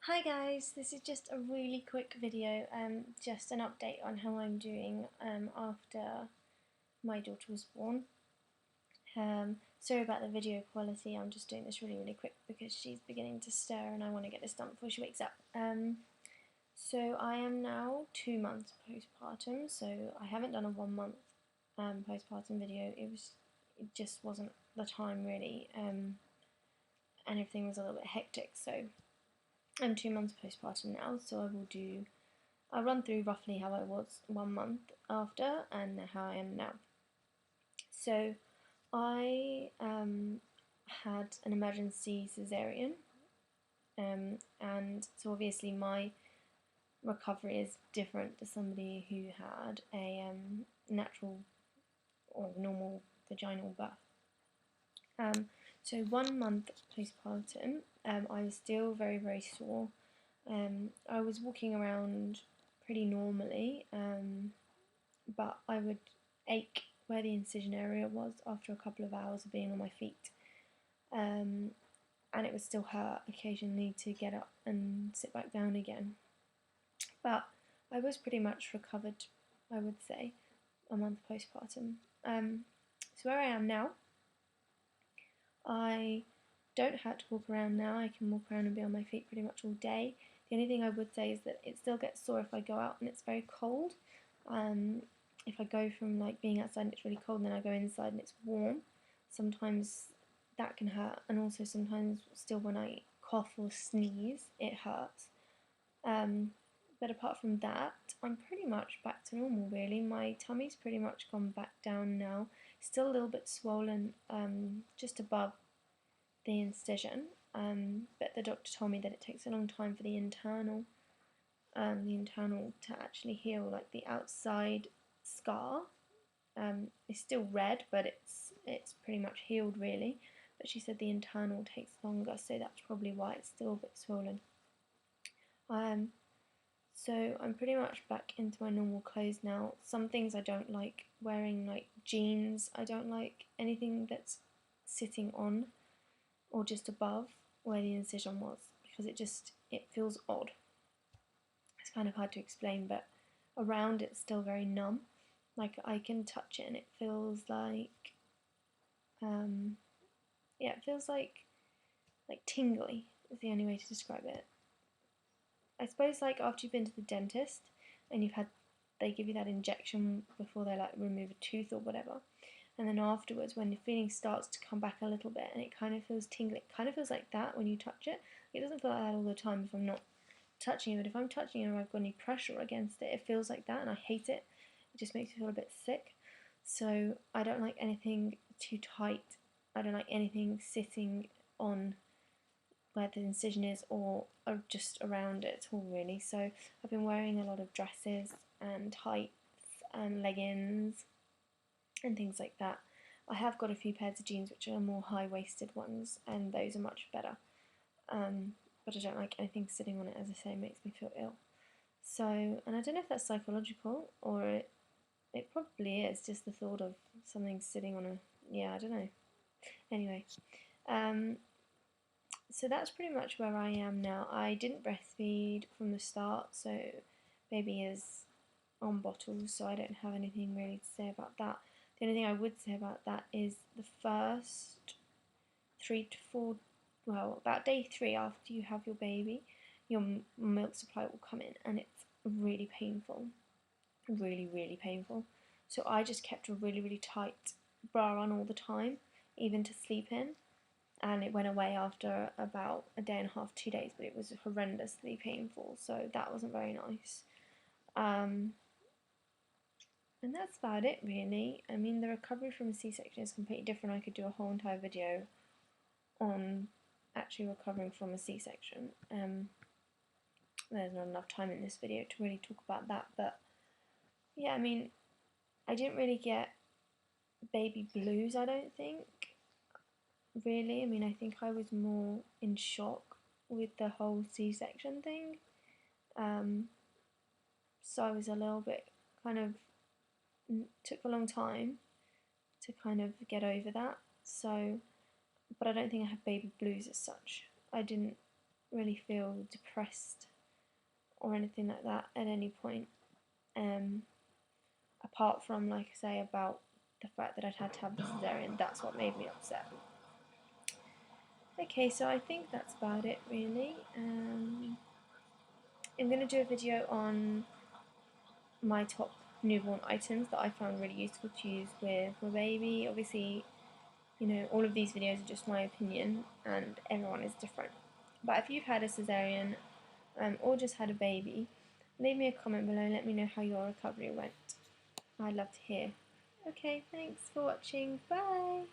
Hi guys, this is just a really quick video, just an update on how I'm doing after my daughter was born. Sorry about the video quality, I'm just doing this really quick because she's beginning to stir and I want to get this done before she wakes up. So I am now 2 months postpartum, so I haven't done a 1 month postpartum video. It just wasn't the time really, and everything was a little bit hectic, so I'm 2 months postpartum now, so I'll run through roughly how I was 1 month after and how I am now. So I had an emergency caesarian, and so obviously my recovery is different to somebody who had a natural or normal vaginal birth. So 1 month postpartum, I was still very sore. I was walking around pretty normally, but I would ache where the incision area was after a couple of hours of being on my feet. And it would still hurt occasionally to get up and sit back down again. But I was pretty much recovered, I would say, a month postpartum. So where I am now, I don't have to walk around now. I can walk around and be on my feet pretty much all day. The only thing I would say is that it still gets sore if I go out and it's very cold. If I go from like being outside and it's really cold and then I go inside and it's warm, sometimes that can hurt, and also sometimes still when I cough or sneeze it hurts. But apart from that, I'm pretty much back to normal really. My tummy's pretty much gone back down now. Still a little bit swollen just above the incision, but the doctor told me that it takes a long time for the internal to actually heal. Like the outside scar is still red, but it's pretty much healed really. But she said the internal takes longer, so that's probably why it's still a bit swollen. So I'm pretty much back into my normal clothes now. Some things I don't like wearing, like jeans. I don't like anything that's sitting on or just above where the incision was, because it feels odd. It's kind of hard to explain, but around it's still very numb. Like I can touch it and it feels like, yeah, it feels like tingly is the only way to describe it. I suppose like after you've been to the dentist and they give you that injection before they like remove a tooth or whatever, and then afterwards when the feeling starts to come back a little bit and it kind of feels tingly, it kind of feels like that when you touch it. It doesn't feel like that all the time if I'm not touching it, but if I'm touching it or I've got any pressure against it, it feels like that, and I hate it. It just makes me feel a bit sick. So I don't like anything too tight. I don't like anything sitting on where the incision is or just around it at all really. So I've been wearing a lot of dresses and tights and leggings and things like that. I have got a few pairs of jeans which are more high-waisted ones, and those are much better. But I don't like anything sitting on it, as I say, it makes me feel ill. So, and I don't know if that's psychological or it probably is, just the thought of something sitting on yeah, I don't know. Anyway, so that's pretty much where I am now. I didn't breastfeed from the start, so baby is on bottles, so I don't have anything really to say about that. The only thing I would say about that is the first 3 to 4, well, about day 3 after you have your baby, your milk supply will come in, and it's really painful, really painful. So I just kept a really tight bra on all the time, even to sleep in, and it went away after about a day and a half, 2 days, but it was horrendously painful, so that wasn't very nice. And that's about it really. I mean, the recovery from a C-section is completely different. I could do a whole entire video on actually recovering from a C-section. There's not enough time in this video to really talk about that, but yeah, I mean, I didn't really get baby blues, I don't think, really. I mean, I think I was more in shock with the whole C-section thing. So I was a little bit kind of, took a long time to kind of get over that. So, but I don't think I have baby blues as such. I didn't really feel depressed or anything like that at any point, apart from, like I say, about the fact that I'd had to have the caesarean. That's what made me upset. Okay, so I think that's about it really. I'm going to do a video on my top newborn items that I found really useful to use with my baby. Obviously, you know, all of these videos are just my opinion and everyone is different. But if you've had a caesarean or just had a baby, leave me a comment below and let me know how your recovery went. I'd love to hear. Okay, thanks for watching. Bye!